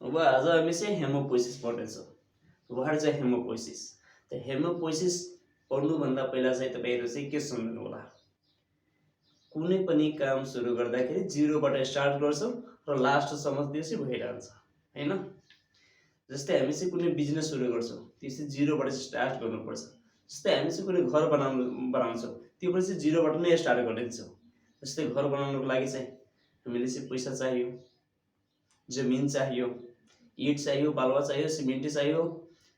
अब आज हामी चाहिँ हेमोपोइसिस पढ्नेछौँ। What is a hemopoiesis? त हेमोपोइसिस पढ्नुभन्दा पहिला चाहिँ तपाईँहरू चाहिँ के सम्झनु होला, कुनै पनि काम सुरु गर्दाखेरि जिरोबाट स्टार्ट गर्छौँ र लास्टसम्म त्यो चाहिँ भइरहन्छ होइन। जस्तै हामी चाहिँ कुनै बिजनेस सुरु गर्छौँ त्यो चाहिँ जिरोबाट स्टार्ट गर्नुपर्छ। जस्तै हामी चाहिँ कुनै घर बनाउँछौँ त्यो पनि चाहिँ जिरोबाट नै स्टार्ट गरिदिन्छौँ। जस्तै घर बनाउनुको लागि चाहिँ हामीले चाहिँ पैसा चाहियो, जमिन चाहियो, इट चाहियो, बालुवा चाहियो, सिमेन्ट चाहियो,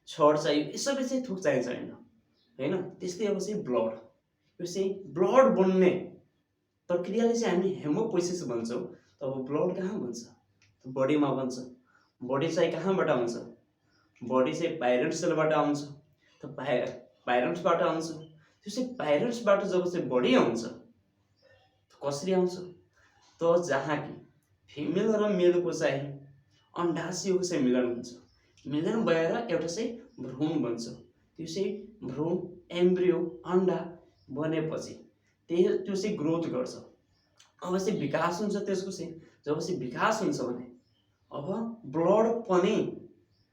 छड चाहियो, यो सबै चाहिँ थोक चाहिन्छ होइन। त्यस्तै अब चाहिँ ब्लड, यो चाहिँ ब्लड बन्ने प्रक्रियाले चाहिँ हामी हेमोपोइसिस भन्छौँ। त अब ब्लड कहाँ बन्छ? बडीमा बन्छ। बडी चाहिँ कहाँबाट आउँछ? बडी चाहिँ पाइरेट सेलबाट आउँछ। त पाइरेट्सबाट आउँछ। त्यो चाहिँ पाइरेट्सबाट जब चाहिँ बडी आउँछ कसरी आउँछ? त जहाँ कि फिमेल र मेलको चाहिँ अन्डाशयको चाहिँ मिलन हुन्छ। मिलन भएर एउटा चाहिँ भ्रूण बन्छ। त्यो चाहिँ भ्रूण एम्ब्रियो अन्डा बनेपछि त्यो चाहिँ ग्रोथ गर्छ। अब चाहिँ विकास हुन्छ त्यसको चाहिँ। जब चाहिँ विकास हुन्छ भने अब ब्लड पनि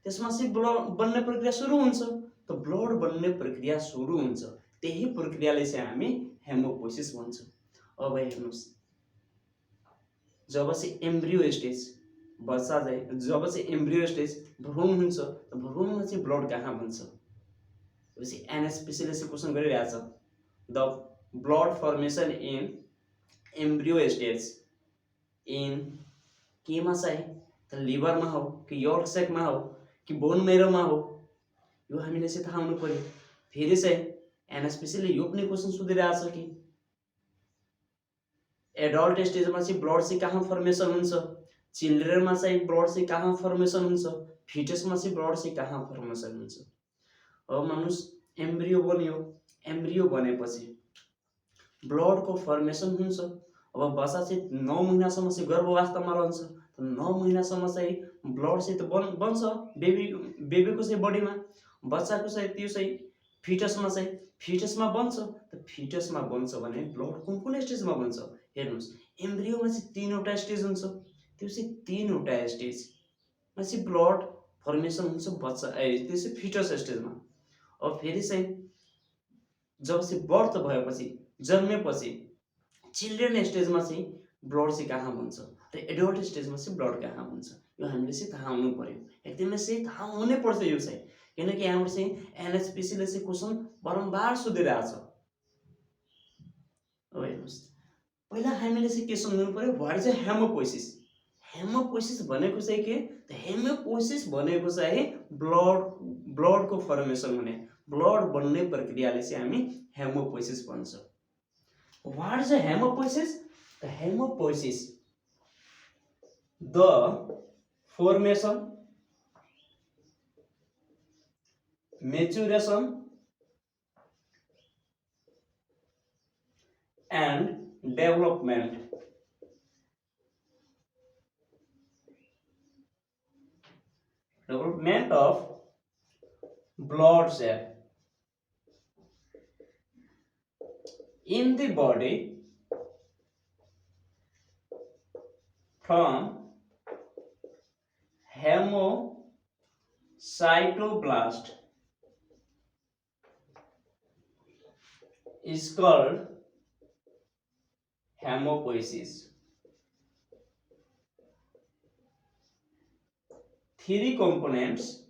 त्यसमा चाहिँ ब्लड बन्ने प्रक्रिया सुरु हुन्छ। त ब्लड बन्ने प्रक्रिया सुरु हुन्छ, त्यही प्रक्रियाले चाहिँ हामी हेमोपोइसिस भन्छौँ। अब हेर्नुहोस्, जब चाहिँ एम्ब्रियो स्टेज बच्चा चाहिँ जब चाहिँ एम्ब्रियो स्टेज भ्रूण हुन्छ त भ्रूणमा चाहिँ ब्लड कहाँ बन्छ? एनएसपीसीले चाहिँ क्वेसन गरिरहेछ, the blood formation in embryo stage in केमा चाहिँ? त लिभरमा हो कि यॉर्क सेकमा हो कि बोन मेरोमा हो? यो हामीले चाहिँ थाहा हुनु पर्यो। फेरि चाहिँ एनएसपीसीले यो पनि क्वेसन सोधिरहेछ कि एडल्ट स्टेजमा चाहिँ ब्लड चाहिँ कहाँ फर्मेसन हुन्छ? चिल्ड्रेनमा चाहिँ ब्लड चाहिँ कहाँ फर्मेसन हुन्छ? फिटसमा चाहिँ ब्लड चाहिँ कहाँ फर्मेसन हुन्छ? अब मानुस एम्ब्रियो बन्यो, एम्ब्रियो बनेपछि ब्लडको फर्मेसन हुन्छ। अब बच्चा चाहिँ 9 महिनासम्म चाहिँ गर्भावस्थामा रहन्छ। त 9 महिनासम्म चाहिँ ब्लड चाहिँ त बन्छ बेबीको चाहिँ बडीमा। बच्चाको चाहिँ त्यो चाहिँ फिटसमा बन्छ। त फिटसमा बन्छ भने ब्लड कुन कुन स्टेजमा बन्छ? हेर्नुहोस्, एम्ब्रियोमा चाहिँ 3वटा स्टेज हुन्छ। त्यो चाहिँ 3वटा स्टेजमा चाहिँ ब्लड फर्मेसन हुन्छ बच्चा त्यो चाहिँ फिटस स्टेजमा। अब फेरि चाहिँ जब चाहिँ बर्थ भएपछि जन्मेपछि चिल्ड्रेन स्टेजमा चाहिँ ब्लड चाहिँ कहाँ बन्छ र एडल्ट स्टेजमा चाहिँ ब्लड कहाँ बन्छ? यो हामीले चाहिँ थाहा हुनु पर्यो। एकदमै चाहिँ थाहा हुनै पर्छ यो चाहिँ, किनकि यहाँबाट चाहिँ एनएचपीसीले चाहिँ क्वेसन बारम्बार सोधिरहेछ। अब हेर्नुहोस्, पहिला हामीले चाहिँ के सम्झनु पर्यो, वाट इज हेमोपोइसिस? हेमोपोइसिस भनेको चाहिँ के? हेमोपोइसिस भनेको चाहिँ ब्लडको फर्मेसन हुने, ब्लड बन्ने प्रक्रियाले चाहिँ हामी हेमोपोइसिस भन्छौँ। What is a hemopoiesis? The hemopoiesis, the formation, maturation, and development of blood cell in the body from hemocytoblast is called hemopoiesis. Three components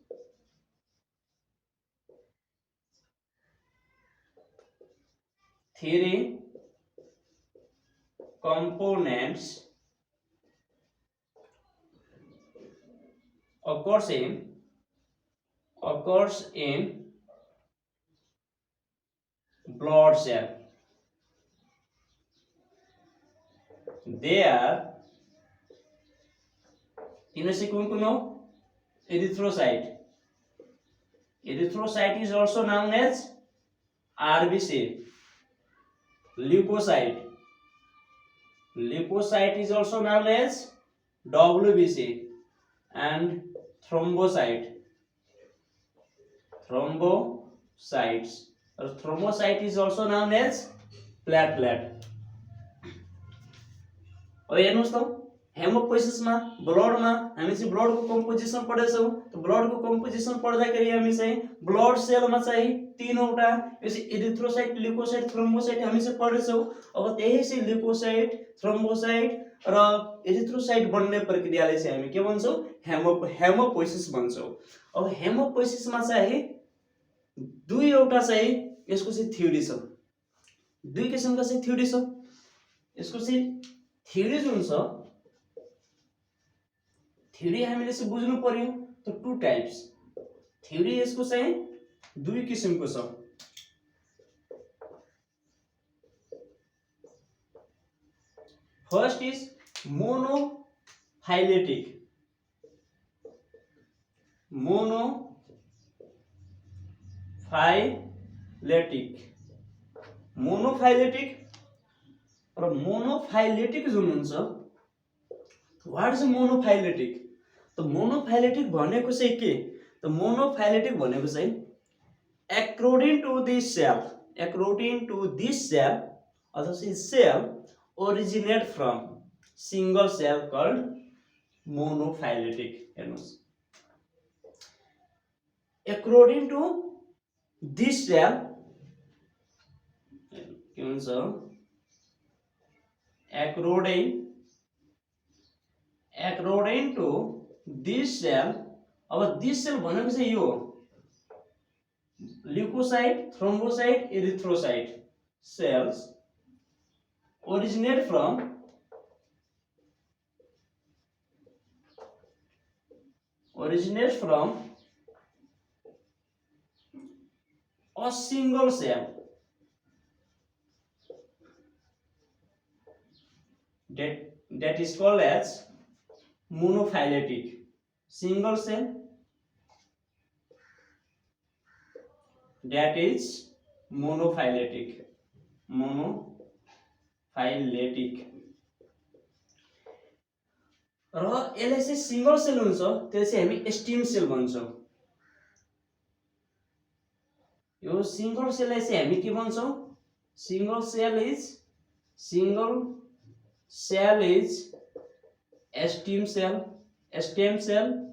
occurs in blood cell. They are तीनों से कौन हो? Erythrocyte. Erythrocyte is also known as RBC. Leukocyte is also known as WBC, and thrombocytes. Thrombocyte is also known as platelet. अब हेर्नुहोस् त, हेमोपोइसिसमा ब्लडमा हामी चाहिँ ब्लडको composition पढेछौँ। त ब्लडको composition पढ्दाखेरि हामी चाहिँ ब्लड सेलमा चाहिँ तीनवटा इरिथ्रोसाइट, ल्युकोसाइट, थ्रोम्बोसाइट हामी चाहिँ पढेछौँ। अब त्यही चाहिँ ल्युकोसाइट, थ्रोम्बोसाइट र इरिथ्रोसाइट बन्ने प्रक्रियाले चाहिँ हामी के भन्छौँ, हेमोपोइसिस भन्छौँ। अब हेमोपोइसिसमा चाहिँ दुईवटा चाहिँ यसको चाहिँ थ्योरी छ, दुई किसिमको चाहिँ थ्योरी छ। यसको चाहिँ थ्योरी जुन छ, थ्योरी हामीले चाहिँ बुझ्नु पर्यो। त टु टाइप्स थ्योरी यसको चाहिँ दुई किसिमको छ। फर्स्ट इज मोनोफाइलेटिक, मोनोफाइलेटिक र मोनोफाइलेटिक जुन हुन्छ, व्हाट इज मोनोफाइलेटिक? त मोनोफाइलेटिक भनेको चाहिँ के? त मोनोफाइलेटिक भनेको चाहिँ according to this cell अथवा cell originate from single cell called monophyletic. हेर्नुस्, according to this cell के हुन्छ, according to this cell। अब this cell भनेको चाहिँ यो leukocyte, thrombocyte, erythrocyte cells originate from a single cell that is called as monophyletic। single cell that is monophyletic। र यसले चाहिँ सिंगल सेल हुन्छ, त्यसले चाहिँ हामी स्टेम सेल भन्छौँ। यो सिंगल सेललाई चाहिँ हामी के भन्छौँ, single cell is stem cell.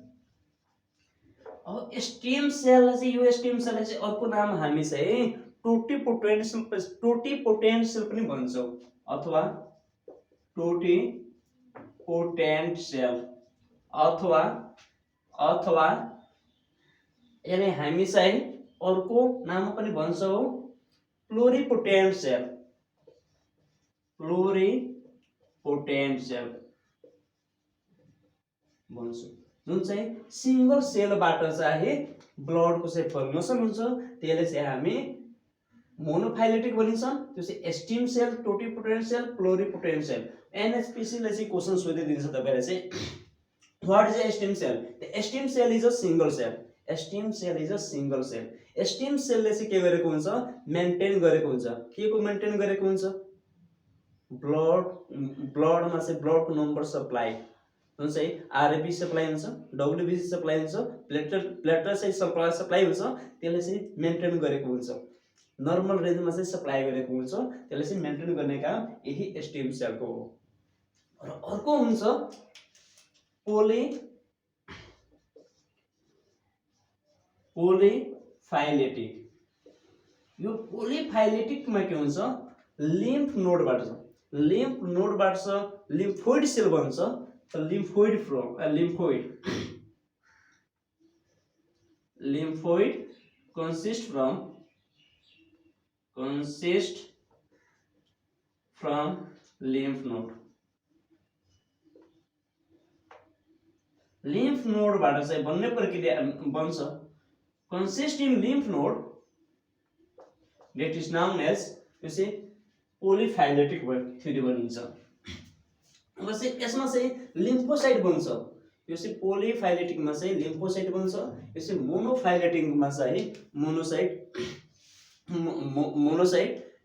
अब स्टेम सेललाई चाहिँ यो स्टेम सेललाई चाहिँ अर्को नाम हामी चाहिँ टोटिपोटेन्ट सेल पनि भन्छौँ, अथवा टोटिपोटेन्ट सेल, अथवा यसलाई हामी चाहिँ अर्को नाम पनि भन्छौँ प्लोरिपोटेन्ट सेल भन्छौँ। जुन चाहिँ सिंगल सेलबाट चाहिँ ब्लडको चाहिँ फर्मेसन हुन्छ, त्यसले चाहिँ हामी मोनोफाइलेटिक भनिन्छ। त्यो चाहिँ stem cell, totipotent cell, pluripotent cell. NHPC ले चाहिँ क्वेशन सोधिदिन्छ तपाईलाई चाहिँ, what is a stem cell? The stem cell is a single cell. Stem cell ले चाहिँ के गरेको हुन्छ, मेन्टेन गरेको हुन्छ। के को मेन्टेन गरेको हुन्छ? ब्लडमा चाहिँ ब्लडको नम्बर सप्लाई हुन्छ है, आरबी सप्लाई हुन्छ, डब्ल्युबीसी सप्लाई हुन्छ, प्लेटलेट चाहिँ सप्लाई हुन्छ, त्यसले चाहिँ मेन्टेन गरेको हुन्छ। नर्मल रेन्जमा चाहिँ सप्लाई गरेको हुन्छ, त्यसले चाहिँ मेन्टेन गर्ने काम यही स्टेम सेलको हो। र अर्को हुन्छ पोलिफाइलेटिक। यो पोलिफाइलेटिकमा के हुन्छ, लिम्फ नोडबाट लिम्फोइड सेल बन्छ। Lymphoid consist from lymph node। lymph node बाट चाहिँ बन्ने प्रक्रिया बन्छ। consist in lymph node that is known as polyphyletic theory भनिन्छ। अब चाहिँ यसमा चाहिँ लिम्फोसाइट बन्छ। यो चाहिँ पोलिफाइलेटिकमा चाहिँ लिम्फोसाइट बन्छ। यो चाहिँ मोनोफाइलेटिकमा चाहिँ मोनोसाइट,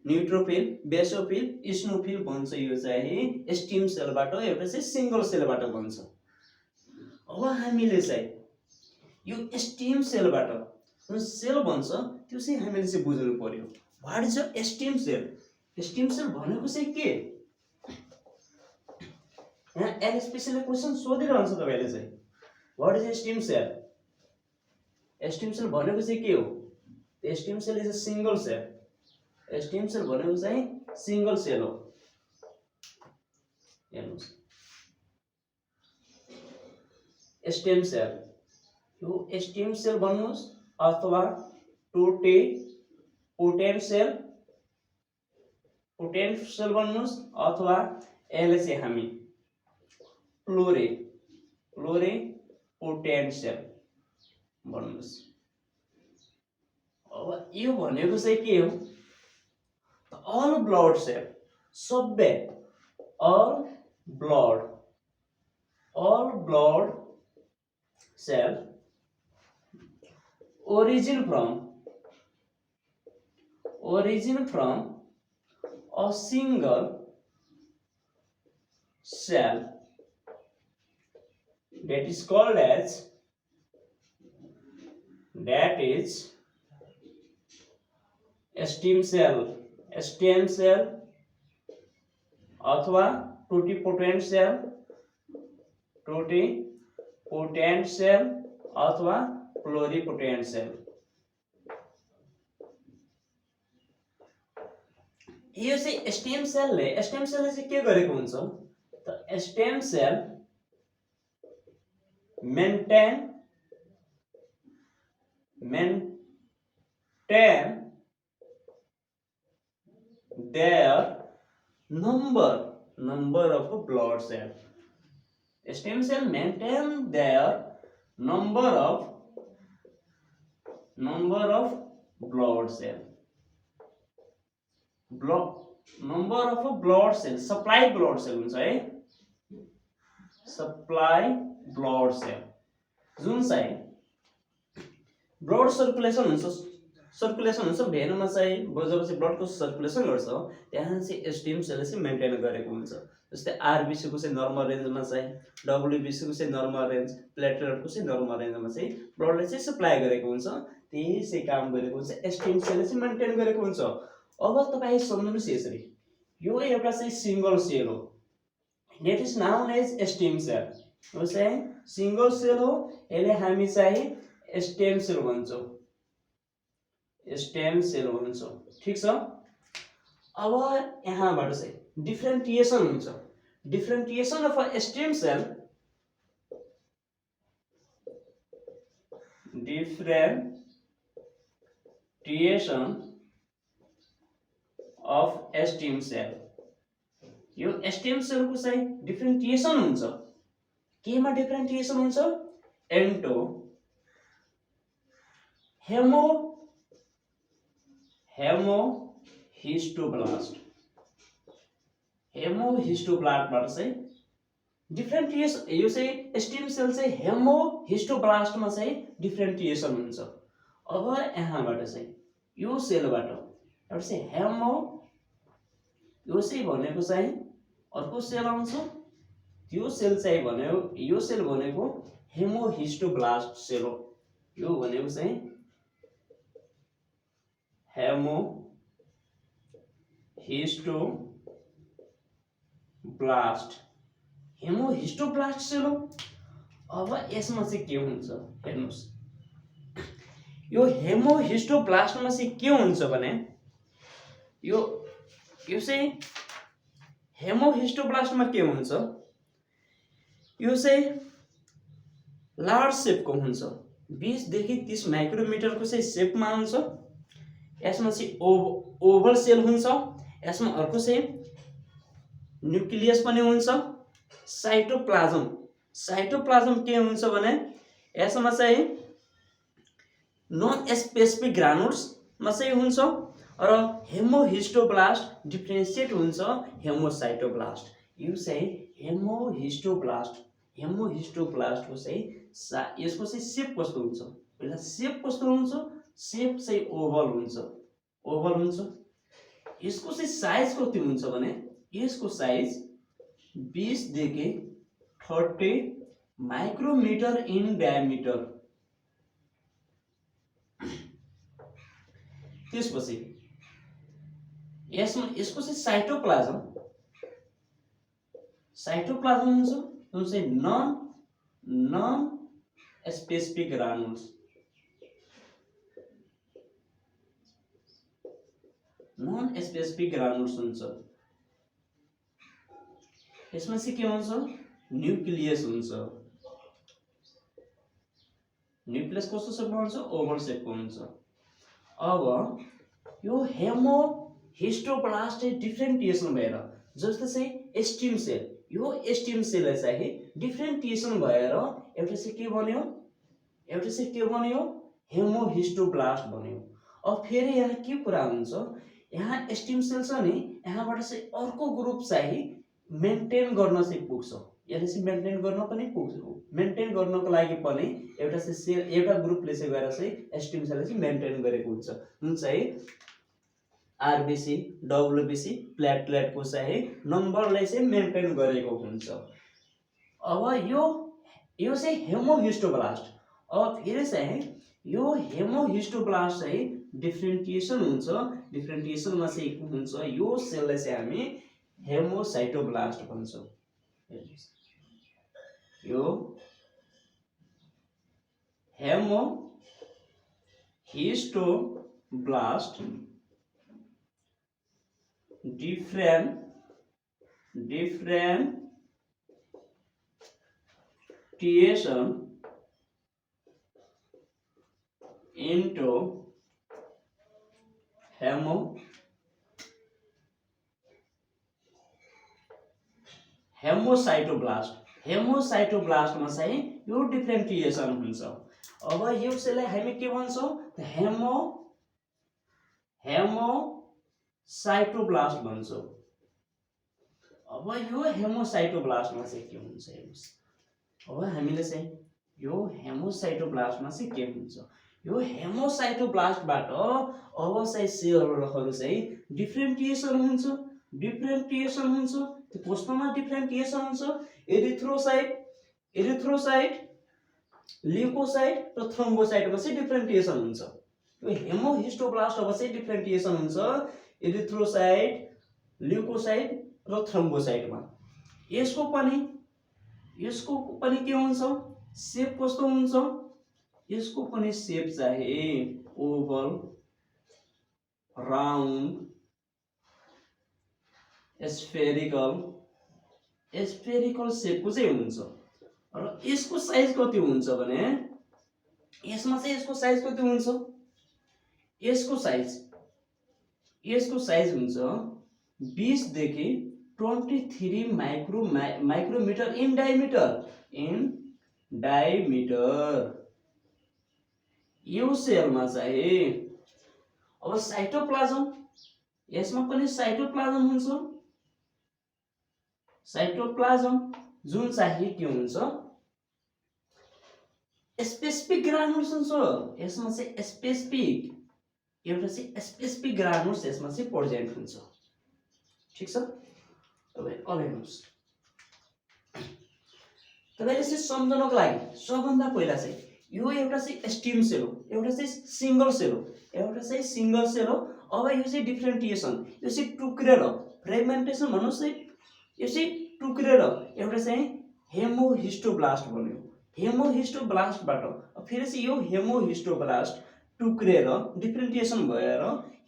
न्यूट्रोफिल, बेसोफिल, इस्नोफिल बन्छ। यो चाहिँ स्टेम सेलबाट, एउटा चाहिँ सिंगल सेलबाट बन्छ। अब हामीले चाहिँ यो स्टेम सेलबाट जुन सेल बन्छ त्यो चाहिँ हामीले चाहिँ बुझ्नु पर्यो। What is a stem cell? Stem cell भनेको चाहिँ के? यहाँ एलएसपिसीले क्वेसन सोधिरहन्छ तपाईले चाहिँ what is stem cell. Stem cell भनेको चाहिँ के हो? Stem cell is a single cell. Stem cell भनेको चाहिँ सिंगल सेल हो। हेर्नुस् स्टेम सेल, यो स्टेम सेल भन्नुस् अथवा टोटेपोटेन्ट सेल भन्नुस् अथवा यसले चाहिँ हामी प्लोरेपोटेन्ट सेल भन्नुस्। अब यो भनेको चाहिँ के हो? अल ब्लड सेल, सबै all blood cell origin from a single cell that is called as stem cell अथवा टोटिपोटेंट सेल अथवा प्लोरिपोटेंट सेल। यो चाहिँ स्टेम सेलले चाहिँ के गरेको हुन्छ त? Stem cell maintain their number of blood cell. Stem cell maintain their number of blood cell. Number of blood cell, supply blood cell हुन्छ है, supply blood cell जुन चाहिँ ब्लड सर्कुलेसन हुन्छ भेनमा चाहिँ जब चाहिँ ब्लडको सर्कुलेसन गर्छ त्यहाँ चाहिँ स्टेम सेलले चाहिँ मेन्टेन गरेको हुन्छ। जस्तै आरबिसी को चाहिँ नर्मल रेन्जमा चाहिँ, डब्ल्युबिसी को चाहिँ नर्मल रेन्ज, प्लेटलेटको चाहिँ नर्मल रेन्जमा चाहिँ ब्लडले चाहिँ सप्लाई गरेको हुन्छ। त्यही चाहिँ काम गरेको हुन्छ, स्टेम सेलले चाहिँ मेन्टेन गरेको हुन्छ। अब तपाईँ सम्झ्नुस् यसरी, यो एउटा चाहिँ सिंगल सेल हो, that is known as stem cell. यो चाहिँ सिंगल सेल हो, यसले हामी चाहिँ स्टेम सेल भन्छौँ, ठिक छ। अब यहाँबाट चाहिँ डिफ्रेन्टिएसन हुन्छ, differentiation of a stem cell, differentiation of stem cell. यो स्टेम सेलको चाहिँ डिफ्रेन्टिएसन हुन्छ, केमा डिफ्रेन्टिएसन हुन्छ? हेमोहिस्टोब्लास्टबाट चाहिँ डिफ्रेन्टिएसन, यो चाहिँ स्टेम सेल चाहिँ हेमोहिस्टोब्लास्टमा चाहिँ डिफ्रेन्टिएसन हुन्छ। अब यहाँबाट चाहिँ यो सेलबाट एउटा चाहिँ यो चाहिँ भनेको चाहिँ अर्को सेल आउँछ, त्यो सेल चाहिँ यो सेल भनेको हेमोहिस्टोब्लास्ट सेल हो। यो भनेको चाहिँ हेमोहिस्टोब्लास्ट सेल हो। अब यसमा चाहिँ के हुन्छ हेर्नुस्, यो हेमोहिस्टोब्लास्टमा चाहिँ के हुन्छ भने यो चाहिँ हेमोहिस्टोब्लास्टमा के हुन्छ, यो चाहिँ लार्ज सेपको हुन्छ, 20 देखि 30 माइक्रोमिटरको चाहिँ सेपमा हुन्छ। यसमा चाहिँ ओभल सेल हुन्छ, यसमा अर्को चाहिँ न्युक्लियस पनि हुन्छ। साइटोप्लाज्म के हुन्छ भने यसमा चाहिँ नन स्पेसिफिक ग्रानुल्समा चाहिँ हुन्छ र हेमोहिस्टोब्लास्ट डिफ्रेन्सिएट हुन्छ हेमोसाइटोब्लास्ट। यो चाहिँ हेमोहिस्टोब्लास्टको चाहिँ यसको चाहिँ सेप कस्तो हुन्छ, पहिला सेप कस्तो हुन्छ, सेप चाहिँ ओभल हुन्छ। यसको चाहिँ साइज कति हुन्छ भने यसको साइज 20 देखि 30 माइक्रोमिटर इन डायमिटर। त्यसपछि यसको चाहिँ साइटोप्लाज्म हुन्छ जुन चाहिँ नन स्पेसिफिक ग्रानुल्स, नन स्पेसिफिक ग्रानुल्स हुन्छ। यसमा चाहिँ के हुन्छ, न्यूक्लियस हुन्छ। न्यूक्लियस कस्तो शेपमा हुन्छ, ओभल शेपको हुन्छ। अब यो हेमो हिस्टोब्लास्ट चाहिँ डिफ्रेन्टिएसन भएर, जस्तो चाहिँ स्टिम सेल, यो स्टिम सेललाई चाहिँ डिफ्रेन्टिएसन भएर एउटा चाहिँ के बन्यो, एउटा चाहिँ के बन्यो, हेमो हिस्टोब्लास्ट बन्यो। अब फेरि यहाँ के कुरा हुन्छ, यहाँ स्टिम सेल छ नि, यहाँबाट चाहिँ अर्को ग्रुप चाहिँ मेन्टेन गर्न चाहिँ पुग्छ, यसले चाहिँ मेन्टेन गर्न पनि पुग्छ। मेन्टेन गर्नको लागि पनि एउटा चाहिँ सेल, एउटा ग्रुपले चाहिँ गएर चाहिँ स्टिम सेलले चाहिँ मेन्टेन गरेको हुन्छ, जुन चाहिँ आरबिसी डब्लुबिसी प्लेटलेटको चाहिँ नम्बरले चाहिँ मेन्टेन गरेको हुन्छ। अब यो चाहिँ हेमोहिस्टोब्लास्ट। अब फेरि चाहिँ यो हेमोहिस्टोब्लास्ट चाहिँ डिफ्रेन्टिएसन हुन्छ। डिफ्रेन्टिएसनमा चाहिँ के हुन्छ, यो सेललाई चाहिँ हामी हेमोसाइटोब्लास्ट भन्छौँ। यो हेमोहिस्टोब्लास्ट differentiation into हेमोसाइटोब्लास्ट। हेमोसाइटोब्लास्टमा चाहिँ यो डिफ्रेन्टिएसन हुन्छ। अब यो सेललाई हामी के भन्छौँ, हेमोसाइटोब्लास्ट भन्छौँ। अब यो हेमोसाइटोब्लास्टमा चाहिँ के हुन्छ, हेर्नुस्। अब हामीले चाहिँ यो हेमोसाइटोब्लास्टमा चाहिँ के हुन्छ, यो हेमोसाइटोब्लास्टबाट अब चाहिँ सेलहरू चाहिँ डिफ्रेन्टिएसन हुन्छ। डिफ्रेन्टिएसन हुन्छ, त्यो कस्तोमा डिफ्रेन्टिएसन हुन्छ, एरिथ्रोसाइट, ल्युकोसाइट र थ्रोम्बोसाइटमा चाहिँ डिफ्रेन्टिएसन हुन्छ। यो हेमोहिस्टोब्लास्ट अब चाहिँ डिफ्रेन्टिएसन हुन्छ एरिथ्रोसाइट, ल्युकोसाइट र थ्रोम्बोसाइटमा। यसको पनि के हुन्छ, सेप कस्तो हुन्छ, यसको पनि सेप चाहिँ ओभल, राउन्ड, स्फेरिकल सेपको चाहिँ हुन्छ। र यसको साइज कति हुन्छ भने, यसमा चाहिँ यसको साइज कति हुन्छ, यसको साइज हुन्छ 20 देखि 23 माइक्रोमिटर इन डायमिटर। यो सेलमा चाहिँ अब साइटोप्लाज्म, यसमा पनि साइटोप्लाज्म हुन्छ। साइटोप्लाज्म जुन चाहिँ के हुन्छ, स्पेसिफिक ग्रानुल्स हुन्छ। यसमा चाहिँ एउटा चाहिँ स्पेसिफिक ग्रानुल्स यसमा चाहिँ प्रेजेन्ट हुन्छ। ठीक छ, तपाईँ अब हेर्नुहोस्, तपाईले चाहिँ सम्झनको लागि सबभन्दा पहिला चाहिँ यो एउटा चाहिँ स्टिम सेल हो, एउटा चाहिँ सिंगल सेल हो। अब यो चाहिँ डिफ्रेन्टिएसन, यो चाहिँ टुक्रेर फ्रेगमेन्टेसन भन्नुस् है, यो चाहिँ टुक्रेर एउटा चाहिँ हेमोहिस्टोब्लास्ट बन्यो। हेमोहिस्टोब्लास्टबाट फेरि चाहिँ यो हेमोहिस्टोब्लास्ट टुक्रेर डिफ्रेन्टिएसन भएर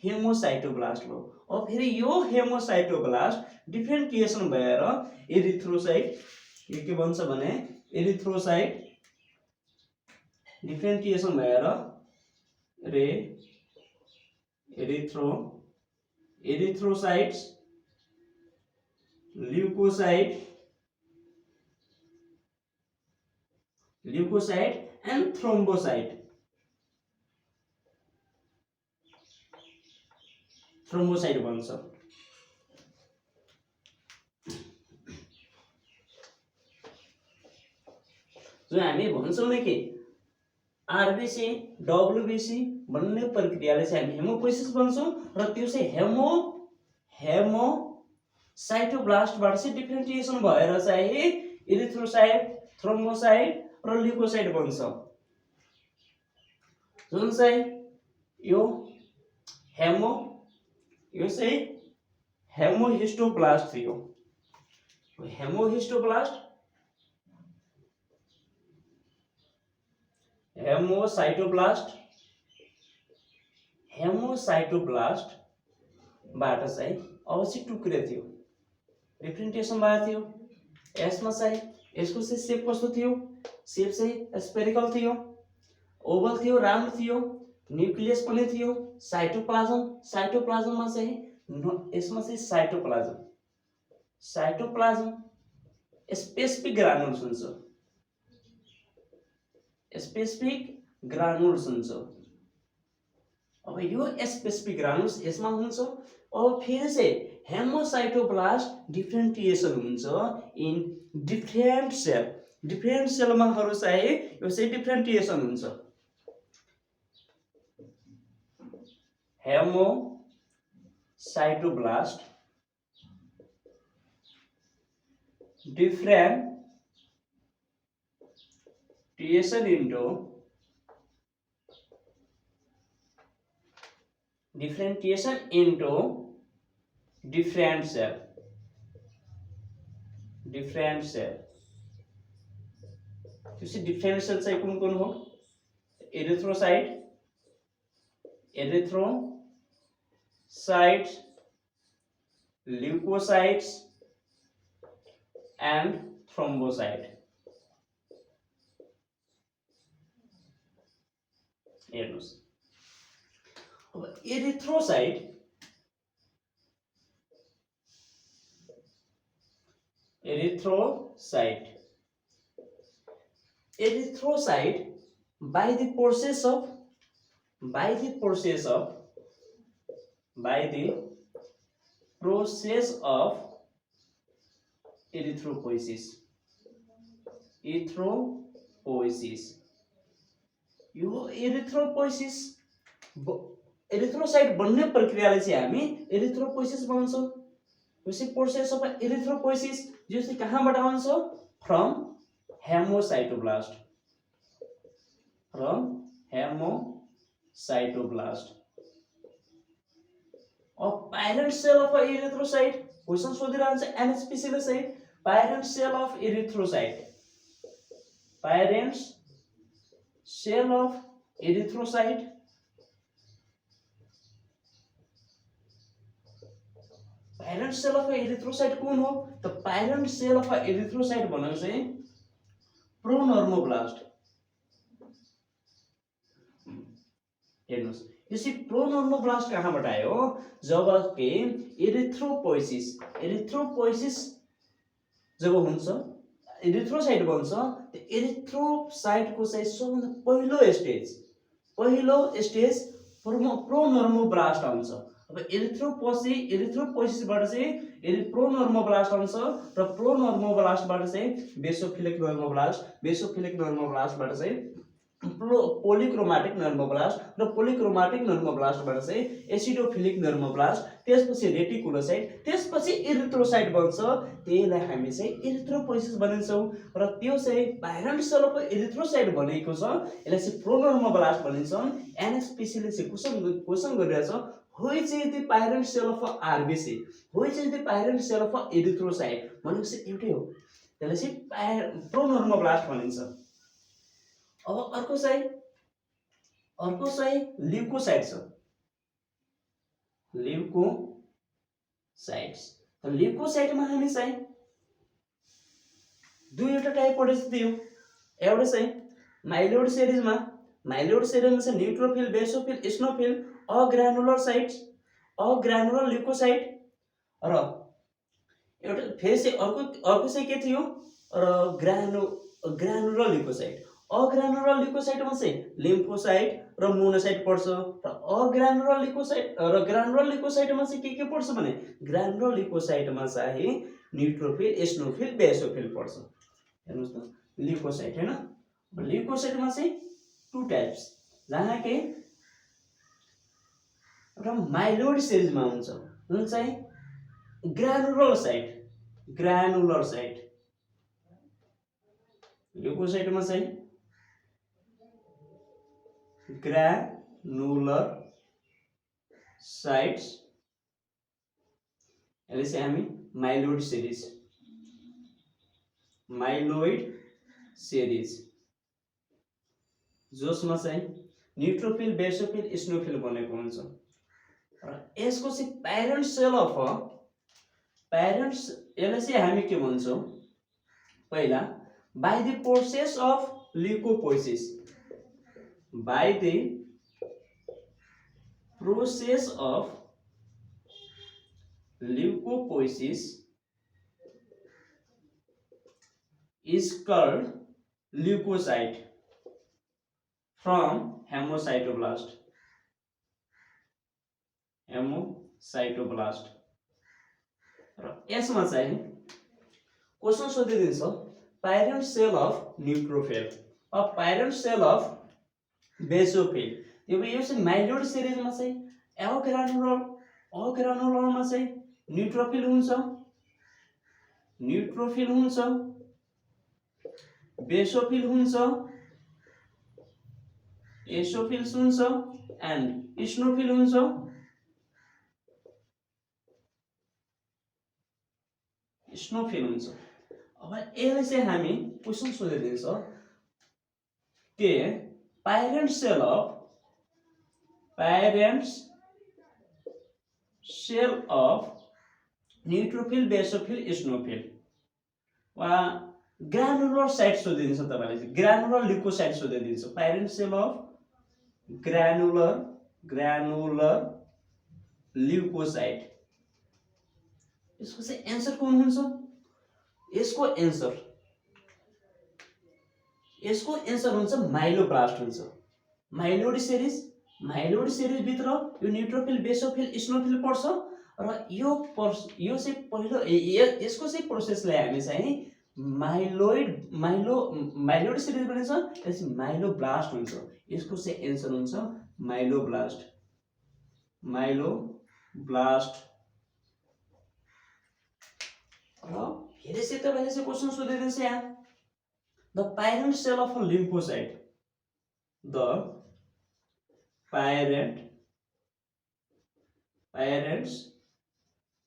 हेमोसाइटोब्लास्ट भयो। अब फेरि यो हेमोसाइटोब्लास्ट डिफ्रेन्टिएसन भएर एरिथ्रोसाइट, के भन्छ भने एरिथ्रोसाइट डिफ्रेन्टिएसन भएर एरिथ्रोसाइट्स, ल्युकोसाइट एन्ड थ्रोम्बोसाइट भन्छ। जुन हामी भन्छौँ नि कि आरबिसी डब्लुबिसी भन्ने प्रक्रियाले चाहिँ हामी हेमोपोइसिस भन्छौँ, र त्यो चाहिँ हेमोसाइटोब्लास्टबाट चाहिँ डिफ्रेन्टिएसन भएर चाहिँ एरिथ्रोसाइट, थ्रोम्बोसाइट र ल्युकोसाइट बन्छ। जुन चाहिँ यो चाहिँ हेमोहिस्टोब्लास्ट थियो। हेमोहिस्टोब्लास्ट, हेमोसाइटोब्लास्ट, हेमोसाइटोब्लास्ट बाट चाहिँ अब चाहिँ टुक्रे थियो, डिफ्रेन्टिएसन भएको थियो। यसमा चाहिँ यसको चाहिँ सेप कस्तो थियो, सेप चाहिँ स्पेरिकल थियो, ओभल थियो, राउन्ड थियो, न्यूक्लियस पनि थियो, साइटोप्लाज्म, साइटोप्लाज्ममा चाहिँ यसमा चाहिँ साइटोप्लाज्म, साइटोप्लाज्म स्पेसिफिक ग्रानुल्स हुन्छ, स्पेसिफिक ग्रानुल्स हुन्छ। अब यो स्पेसिफिक ग्रानुल्स यसमा हुन्छ। अब फेरि चाहिँ हेमोसाइटोब्लास्ट डिफ्रेन्टिएसन हुन्छ इन डिफ्रेन्ट सेल, डिफ्रेन्ट सेलमाहरू चाहिँ यो चाहिँ डिफ्रेन्टिएसन हुन्छ। हेमोसाइटोब्लास्ट differentiation into different cell, different cell। You see different cells चाहिँ कुन कुन हो, erythrocyte, erythrocytes, leukocytes and thrombocyte। हेर्नुस् अब erythrocyte, erythrocyte, erythrocyte by the process of erythropoiesis, erythropoiesis। यो एरिथ्रोपोइसिस एरिथ्रोसाइट बन्ने प्रक्रियालाई चाहिँ हामी एरिथ्रोपोइसिस भन्छौँ। यो चाहिँ प्रोसेस अफ एरिथ्रोपोइसिस जो चाहिँ कहाँबाट आउँछ, फ्रम हेमोसाइटोब्लास्ट, फ्रम हेमोसाइटोब्लास्ट। अब parent cell of erythrocyte, question सोधिरहन्छ एनएचपीसी ले चाहिँ parent cell of erythrocyte, parent cell of erythrocyte, parent cell of erythrocyte कुन हो त parent cell of erythrocyte भनेको चाहिँ प्रोनर्मोब्लास्ट। हेर्नुस् यो चाहिँ प्रोनर्मोब्लास्ट कहाँबाट आयो, जब कि एरिथ्रोपोइसिस जब हुन्छ, एरिथ्रोसाइट बन्छ, त्यो एरिथ्रोसाइटको चाहिँ सबभन्दा पहिलो स्टेज प्रोनर्मोब्लास्ट आउँछ। अब एरिथ्रोपोइसिसबाट चाहिँ प्रोनर्मोब्लास्ट आउँछ र प्रोनर्मोब्लास्टबाट चाहिँ बेसोफिलिक नर्मोब्लास्ट, बेसोफिलिक नर्मोब्लास्टबाट चाहिँ पोलिक्रोमाटिक नर्मोब्लास्ट र पोलिक्रोमाटिक नर्मोब्लास्टबाट चाहिँ एसिडोफिलिक नर्मोब्लास्ट, त्यसपछि रेटिकुलोसाइट, त्यसपछि एरिथ्रोसाइट बन्छ। त्यसलाई हामी चाहिँ एरिथ्रोपोइसिस भनिन्छौँ र त्यो चाहिँ पाइरेंट सेल अफ एरिथ्रोसाइट भनेको छ, यसलाई चाहिँ प्रोनर्मोब्लास्ट भनिन्छ। एनएचपीसी ले चाहिँ क्वेशन गरिरहेछ, which is the parent cell of RBC, which is the parent cell of erythrocyte भनेको चाहिँ एउटै हो, त्यसलाई चाहिँ प्रोनर्मोब्लास्ट भनिन्छ। अब अर्को चाहिँ ल्युकोसाइट छ, ल्युकोसाइट्स। ल्युकोसाइटमा हामी चाहिँ दुईवटा टाइप पढेको थियो। एउटा चाहिँ माइलोइड सिरिजमा चाहिँ न्यूट्रोफिल, बेसोफिल, इस्नोफिल, अग्रानुलर साइट्स, अग्रानुलर ल्युकोसाइट र एउटा फेरि चाहिँ अर्को चाहिँ के थियो र ग्रानुलर ल्युकोसाइट। अग्रानुलर ल्युकोसाइटमा चाहिँ लिम्फोसाइट र मोनोसाइट पर्छ र अग्रानुलर ल्युकोसाइट र ग्रानुलर ल्युकोसाइटमा चाहिँ के पर्छ भने ग्रानुलर ल्युकोसाइटमा चाहिँ न्यूट्रोफिल, इस्नोफिल, बेसोफिल पर्छ। हेर्नुस् त ल्युकोसाइट हैन, ल्युकोसाइटमा चाहिँ टु टाइप्स, जहाँ के एउटा माइलोइड सिरिजमा हुन्छ, जुन चाहिँ ग्रानुलर साइट ल्युकोसाइटमा चाहिँ ग्रानुलर साइट्स, यसले चाहिँ हामी माइलोइड सिरिज माइलोइड सिरिज जसमा चाहिँ न्युट्रोफिल बेसोफिल स्नोफिल बनेको हुन्छ र यसको चाहिँ प्यारेन्ट सेल अफ प्यारेन्ट्स यसलाई चाहिँ हामी के भन्छौँ पहिला by the process of leukopoiesis by the process of leukopoiesis is called leukocyte from hemocytoblast र यसमा चाहिँ क्वेशन सोधिदिन्छ parent cell of neutrophil a parent cell of basophil यो चाहिँ माइलोइड सिरिजमा चाहिँ अग्रानुलरमा चाहिँ न्युट्रोफिल हुन्छ बेसोफिल हुन्छ एसोफिल्स हुन्छ एन्ड स्नोफिल हुन्छ अब यसलाई चाहिँ हामी क्वेशन सोधिदिन्छ के parent cell of neutrophil basophil eosinophil वा ग्रानुलर साइट सोधिदिन्छ तपाईलाई चाहिँ ग्रानुलर ल्युकोसाइट सोधिदिन्छ parent cell of granular leukocyte यसको चाहिँ एन्सर कुन हुन्छ यसको एन्सर हुन्छ माइलोब्लास्ट हुन्छ माइलोइड सिरिज भित्र यो न्युट्रोफिल बेसोफिल स्नोफिल पर्छ र यो चाहिँ पहिलो यसको चाहिँ प्रोसेसलाई हामी चाहिँ माइलोइड सिरिज बनेछ त्यसपछि माइलोब्लास्ट हुन्छ यसको चाहिँ एन्सर हुन्छ माइलोब्लास्ट र हेरे चाहिँ तपाईले चाहिँ क्वेशन सोधिदिन्छ यहाँ the parent cell of a lymphocyte the parent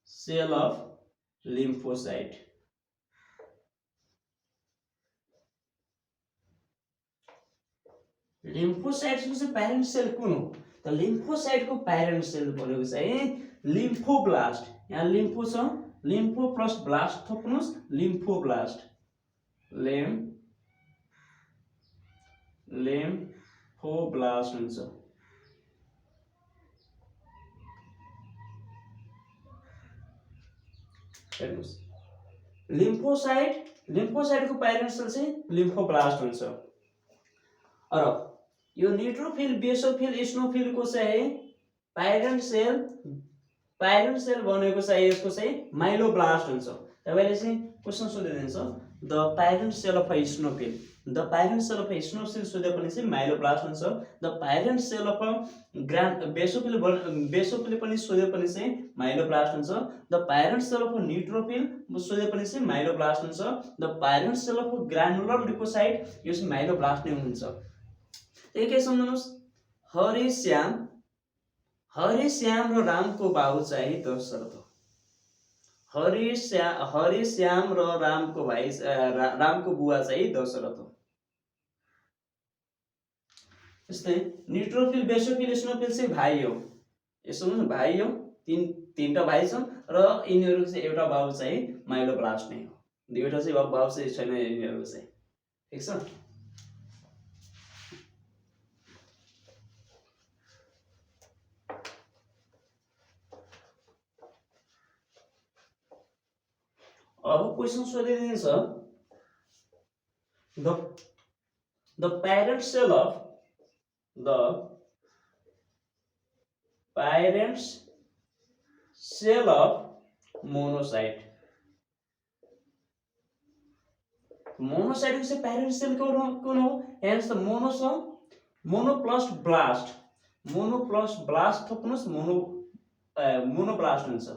cell of lymphocyte लिम्फोसाइट्सको चाहिँ प्यारेन्ट सेल कुन हो त लिम्फोसाइटको प्यारेन्ट सेल भनेको चाहिँ लिम्फोब्लास्ट यहाँ लिम्फो छ लिम्फो प्लस ब्लास्ट थप्नुस् लिम्फोब्लास्ट लिम्फोब्लास्ट हुन्छ हेर्नुस् लिम्फोसाइटको प्यारेन्ट सेल चाहिँ लिम्फोब्लास्ट हुन्छ र यो न्युट्रोफिल बेसोफिल स्नोफिलको चाहिँ प्यारेन्ट सेल भनेको चाहिँ यसको चाहिँ माइलोब्लास्ट हुन्छ तपाईले चाहिँ क्वेशन सोधिदिन्छ the parent cell of eosinophil सोधे पनि चाहिँ माइलोब्लास्ट हुन्छ the parent cell of basophil पनि सोधे पनि चाहिँ माइलोब्लास्ट हुन्छ the parent cell of neutrophil सोधे पनि चाहिँ माइलोब्लास्ट हुन्छ the parent cell of granular leukocyte यो चाहिँ माइलोब्लास्ट नै हुन्छ एकै सम्झनुस् हरिश्याम र रामको बाबु चाहिँ दशरथ हरिश्याम र रामको बुवा चाहिँ दशरथ हो यस्तै न्युट्रोफिल बेसोफिल स्नोफिल चाहिँ भाइ हो यसो भाइ हो तीनटा भाइ छन् र यिनीहरूको चाहिँ एउटा बाबु चाहिँ माइलोब्लास्ट नै हो दुईवटा चाहिँ बाबु चाहिँ छैन यिनीहरूको चाहिँ ठीक छ अब क्वेशन सोधिदिन्छ the parent cell of monocyte मोनोसाइटको चाहिँ प्यारेन्ट सेल कुन हो hence the mono plus blast थप्नुस् मोनोब्लास्ट हुन्छ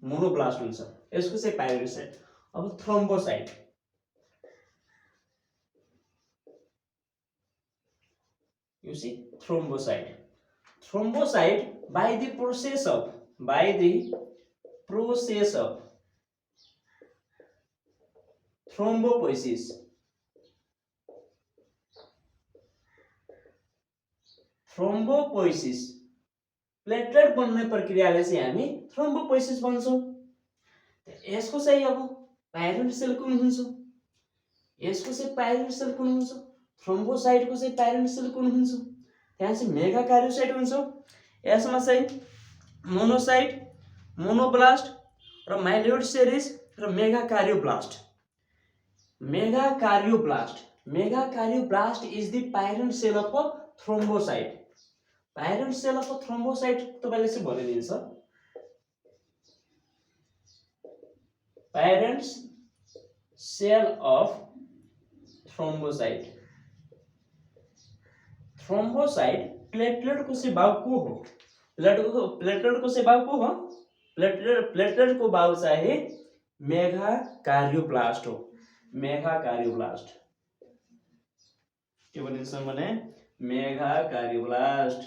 मोनोब्लास्ट हुन्छ यसको चाहिँ प्यारेन्ट सेल अब thrombocyte you see thrombocyte by the process of by the process of thrombopoiesis. Thrombopoiesis platelet बन्ने प्रक्रियाले चाहिँ हामी थ्रोम्बोपोइसिस भन्छौँ। यसको चाहिँ अब पाइरुवेट सेल कुन हुन्छ, यसको चाहिँ पाइरुवेट सेल कुन हुन्छ, थ्रोम्बोसाइटको चाहिँ पाइरुवेट सेल कुन हुन्छ, त्यहाँ चाहिँ मेगाकार्योसाइट हुन्छ। यसमा चाहिँ मोनोसाइट, मोनोब्लास्ट र माइलोइड सेरिज र megakaryoblast. Megakaryoblast is the parent cell of a thrombocyte. Parent cell of a thrombocyte तपाईले चाहिँ भनिदिन्छ। Parent cell of thrombocyte. Thrombocyte platelet को चाहिँ भाग को हो? प्लेटलेट को चाहिँ भाग को हो? प्लेटलेट को भाग चाहिँ मेगाकार्योब्लास्ट हो। मेगाकार्योब्लास्ट के भनिन्छ भने megakaryoblast.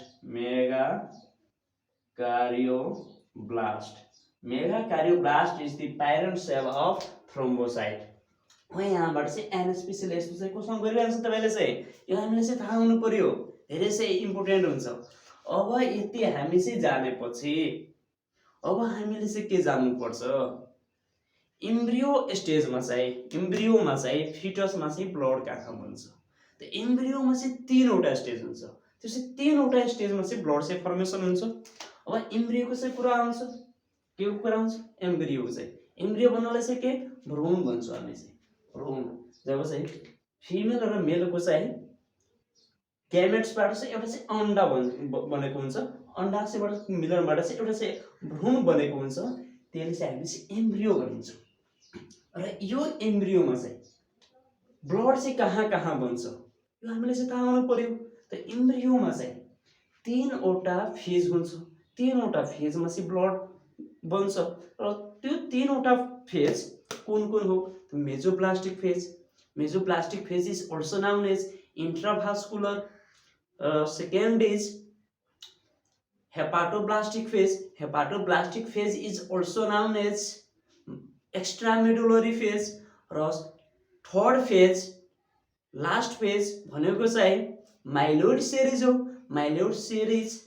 Megakaryoblast is the parent cell of thrombocyte. यहाँबाट चाहिँ एनएसपीसी ले यस्तो चाहिँ क्वेशन गरिरहन्छ तपाईले चाहिँ, यो हामीले चाहिँ थाहा हुनु पर्यो, धेरै चाहिँ इम्पोर्टेन्ट हुन्छ। अब यति हामी चाहिँ जानेपछि अब हामीले चाहिँ के जान्नु पर्छ, इम्ब्रियो स्टेजमा चाहिँ फिटसमा चाहिँ ब्लड कहाँ बन्छ। त इम्ब्रियोमा चाहिँ तीनवटा स्टेज हुन्छ, त्यो चाहिँ तीनवटा स्टेजमा चाहिँ ब्लड चाहिँ फर्मेसन हुन्छ। अब इम्ब्रियोको चाहिँ कुरा आउँछ, के कुरा आउँछ, इम्ब्रियो भन्नाले चाहिँ के भ्रूण भन्छौँ हामी चाहिँ। भ्रूण जब चाहिँ फिमेल र मेलको चाहिँ ग्यामेट्सबाट चाहिँ एउटा चाहिँ अन्डा बनेको हुन्छ, अन्डाशयबाट मिलनबाट चाहिँ एउटा चाहिँ भ्रूण बनेको हुन्छ, त्यसले चाहिँ हामी चाहिँ एम्ब्रियो भनिन्छौँ। र यो एम्ब्रियोमा चाहिँ ब्लड चाहिँ कहाँ कहाँ बन्छ यो हामीले चाहिँ थाहा हुनु पर्यो। त एम्ब्रियोमा चाहिँ तीनवटा फेज हुन्छ, तीनवटा फेजमा चाहिँ ब्लड बन्छ र त्यो तीनवटा फेज कुन कुन हो? Mesoblastic phase is also known as intravascular. Second is hepatoblastic phase is also known as extramedullary phase. र थर्ड फेज लास्ट फेज भनेको चाहिँ माइलोइड सेरिज हो। माइलोइड सेरिज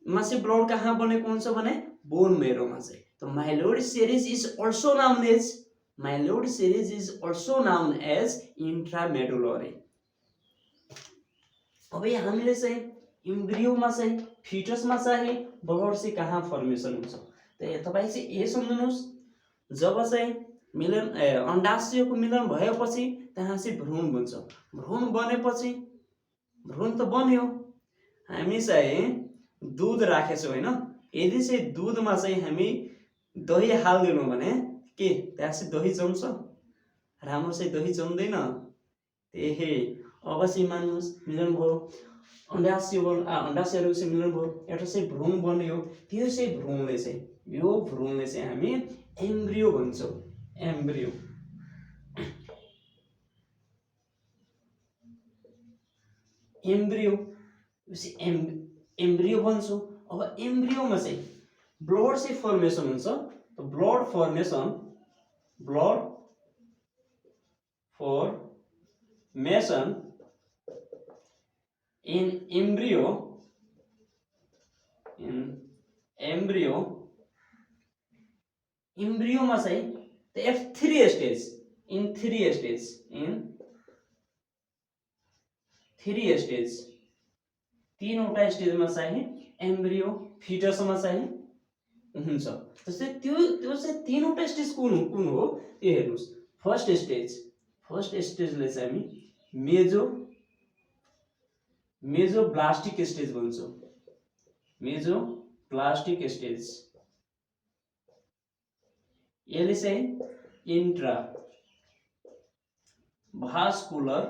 मा चाहिँ ब्लड कहाँ बनेको हुन्छ भने बोन मेरोमा चाहिँ। त myeloid series is also known as intramedullary. अब हामीले चाहिँ इम्ब्रियोमा चाहिँ फिटसमा चाहिँ ब्लड चाहिँ कहाँ फर्मेसन हुन्छ, त तपाईँ चाहिँ ए सम्झिनुहोस्, जब चाहिँ मिलन अंडाशयको मिलन भएपछि त्यहाँ चाहिँ भ्रूण बन्छ। भ्रूण बनेपछि भ्रूण त बन्यो, हामी चाहिँ दूध राखेछौँ हैन, यदि चाहिँ दूधमा चाहिँ हामी दही हाल्दिनौँ भने के त्यहाँ चाहिँ दही जम्छ? राम्रो चाहिँ दही जम्दैन। त्यही अब चाहिँ मान्नुहोस् मिलन भयो, अंडाशयहरु चाहिँ मिलन भयो, एउटा चाहिँ भ्रूण बन्यो, त्यो चाहिँ भ्रूणले चाहिँ हामी एम्ब्रियो भन्छौँ। एम्ब्रियो एम्ब्रियो भन्छौँ। अब एम्ब्रियोमा चाहिँ ब्लड चाहिँ फर्मेसन हुन्छ। त ब्लड फर्मेसन इन एम्ब्रियोमा चाहिँ थ्री स्टेज तीनवटा स्टेजमा चाहिँ एम्ब्रियो फिटसमा चाहिँ हुन्छ। जस्तै त्यो चाहिँ तीनवटा स्टेज कुन हो त्यो हेर्नुस्। फर्स्ट स्टेजले चाहिँ हामी मेजोब्लास्टिक स्टेज भन्छौँ। मेजोब्लास्टिक स्टेज यसले चाहिँ इंट्रा भास्कुलर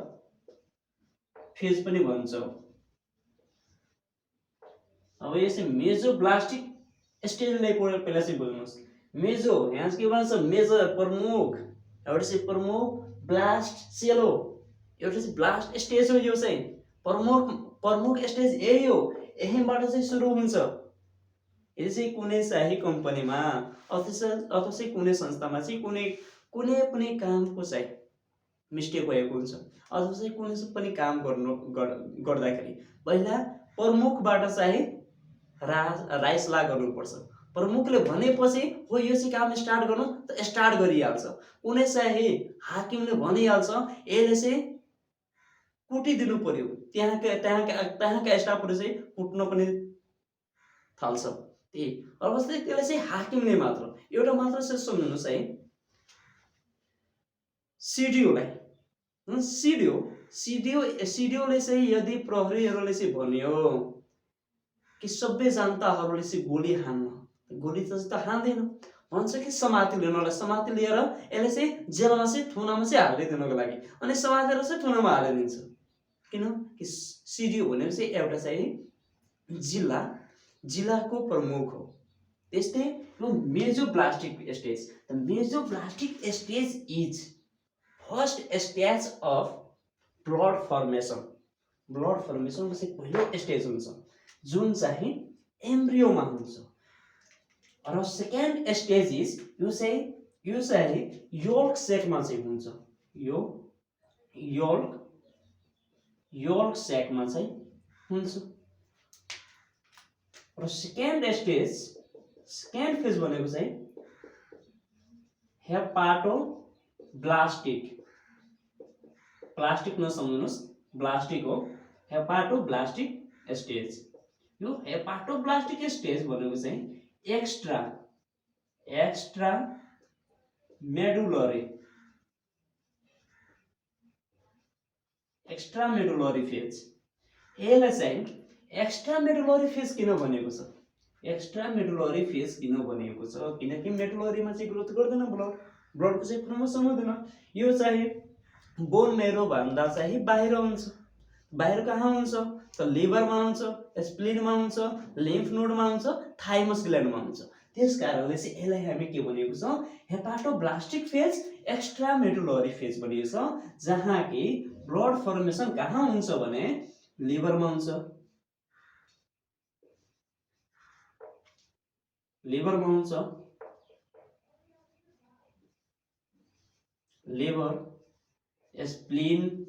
फेज पनि भन्छौँ। अब यो चाहिँ मेजोब्लास्टिक स्टेजले पहिला चाहिँ बुझ्नुहोस्। मेजो यहाँ के भन्छ, मेजर प्रमुख, एउटा चाहिँ प्रमुख ब्लास्ट सेल हो, एउटा चाहिँ ब्लास्ट स्टेज हो। यो चाहिँ प्रमुख स्टेज यही हो, यहीँबाट चाहिँ सुरु हुन्छ। यदि चाहिँ कुनै चाहिँ कम्पनीमा अथवा चाहिँ कुनै संस्थामा चाहिँ कुनै पनि कामको चाहिँ मिस्टेक भएको हुन्छ अथवा चाहिँ कुनै पनि काम गर्दाखेरि पहिला प्रमुखबाट चाहिँ राइसला गर्नुपर्छ। प्रमुखले भनेपछि हो यो चाहिँ काम स्टार्ट गर्नु त स्टार्ट गरिहाल्छ। कुनै चाहिँ हाकिमले भनिहाल्छ यसले चाहिँ कुटिदिनु पर्यो, त्यहाँका स्टाफहरू चाहिँ कुट्न पनि थाल्छ। त्यही अवस्था त्यसले चाहिँ हाकिमले मात्र एउटा मात्र चाहिँ सम्झिनुहोस् है, सिडिओले चाहिँ यदि प्रहरीहरूले चाहिँ भन्यो कि सबै जनताहरूले चाहिँ गोली हान्न, गोली त हान्दैन, भन्छ कि समाति लिनलाई, समाति लिएर यसले चाहिँ जेलमा चाहिँ थुनामा चाहिँ हालिदिनको लागि, अनि समातेर चाहिँ थुनामा हालिदिन्छ। किन कि सिडिओ भनेको चाहिँ एउटा चाहिँ जिल्लाको प्रमुख हो। त्यस्तै यो mesoblastic stage, the mesoblastic stage is first stage of blood formation. Blood फर्मेसनको चाहिँ पहिलो स्टेज हुन्छ जुन चाहिँ एम्ब्रियोमा हुन्छ। र सेकेन्ड स्टेज इज यो चाहिँ योल्क सेकमा चाहिँ हुन्छ, यो योल्क सेकमा चाहिँ हुन्छ। र सेकेन्ड फेज भनेको चाहिँ हेपाटोब्लास्टिक, प्लास्टिक नसम्झिनुहोस्, ब्लास्टिक हो, हेपाटोब्लास्टिक स्टेज। यो हेपाटोब्लास्टिक स्टेज भनेको चाहिँ एक्स्ट्रा मेडुलरी फेज। यसलाई चाहिँ एक्स्ट्रा मेडुलरी फेज किन भनेको छ? एक्स्ट्रा मेडुलरी फेज किन भनेको छ किनकि मेडुलरीमा चाहिँ ग्रोथ गर्दैन, ब्लडको चाहिँ प्रमोसन हुँदैन। यो चाहिँ बोन मेरो भन्दा चाहिँ बाहिर हुन्छ। बाहिर कहाँ हुन्छ त लिभरमा हुन्छ, स्प्लिनमा हुन्छ, लिम्फ नोडमा हुन्छ, थाइमस ग्ल्यान्डमा हुन्छ। त्यस कारणले चाहिँ यसलाई हामी के भनेको छ? हेपाटोब्लास्टिक फेज, एक्स्ट्रा मेडुलरी फेज भनिएको छ, जहाँ कि ब्लड फर्मेसन कहाँ हुन्छ भने लिभरमा हुन्छ, लिभर, स्प्लिन,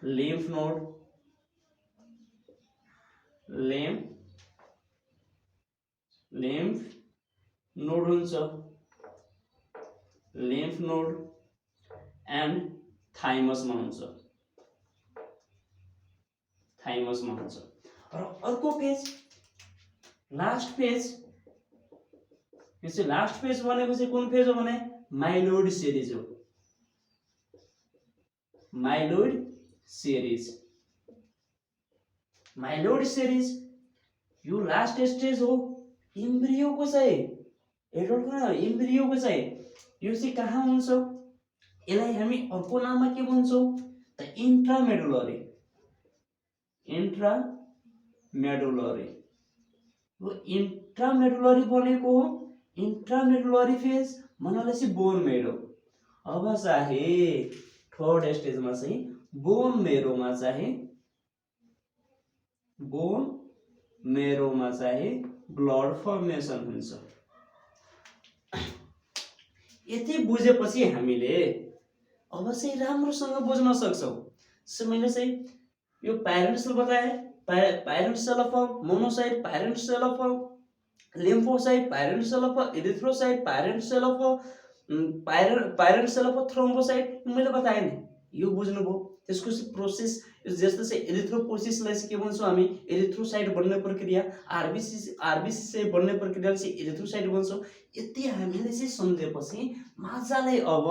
लिम्फ नोड, हुन्छ, लिम्फ नोड एन्ड थाइमसमा हुन्छ, र अर्को फेज लास्ट फेज, यो चाहिँ लास्ट फेज भनेको चाहिँ कुन फेज हो भने माइलोइड सिरिज हो। माइलोइड सिरिज यो लास्ट स्टेज हो। इम्ब्रियोको चाहिँ यो चाहिँ कहाँ हुन्छ? यसलाई हामी अर्को नाममा के भन्छौँ त इन्ट्रामेडुलरी। यो इन्ट्रामेडुलरी बनेको हो। इन्ट्रामेडुलरी फेज भन्नाले चाहिँ बोन मेरो। अब चाहिँ थर्ड स्टेजमा चाहिँ बोन मेरोमा चाहिँ ब्लड फर्मेसन हुन्छ। यति बुझेपछि हामीले अब चाहिँ राम्रोसँग बुझ्न सक्छौँ। मैले चाहिँ यो प्यारेन्ट सेल बताए, parent cell of monocyte, parent cell of lymphocyte, parent cell of erythrocyte, parent cell of thrombocyte मैले बताएँ नि, यो बुझ्नुभयो। त्यसको चाहिँ प्रोसेस जस्तो चाहिँ इरिथ्रोपोसिसलाई चाहिँ के भन्छौँ हामी? इरिथ्रोसाइट बन्ने प्रक्रिया। आरबिसी चाहिँ बन्ने प्रक्रियालाई चाहिँ इरिथ्रोसाइट भन्छौँ। यति हामीले चाहिँ सम्झेपछि मजाले अब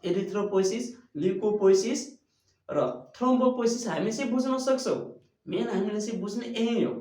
इरिथ्रोपोसिस, ल्युकोपोसिस र थ्रोम्बोपोसिस हामी चाहिँ बुझ्न सक्छौँ। मेन हामीले चाहिँ बुझ्ने यही हो।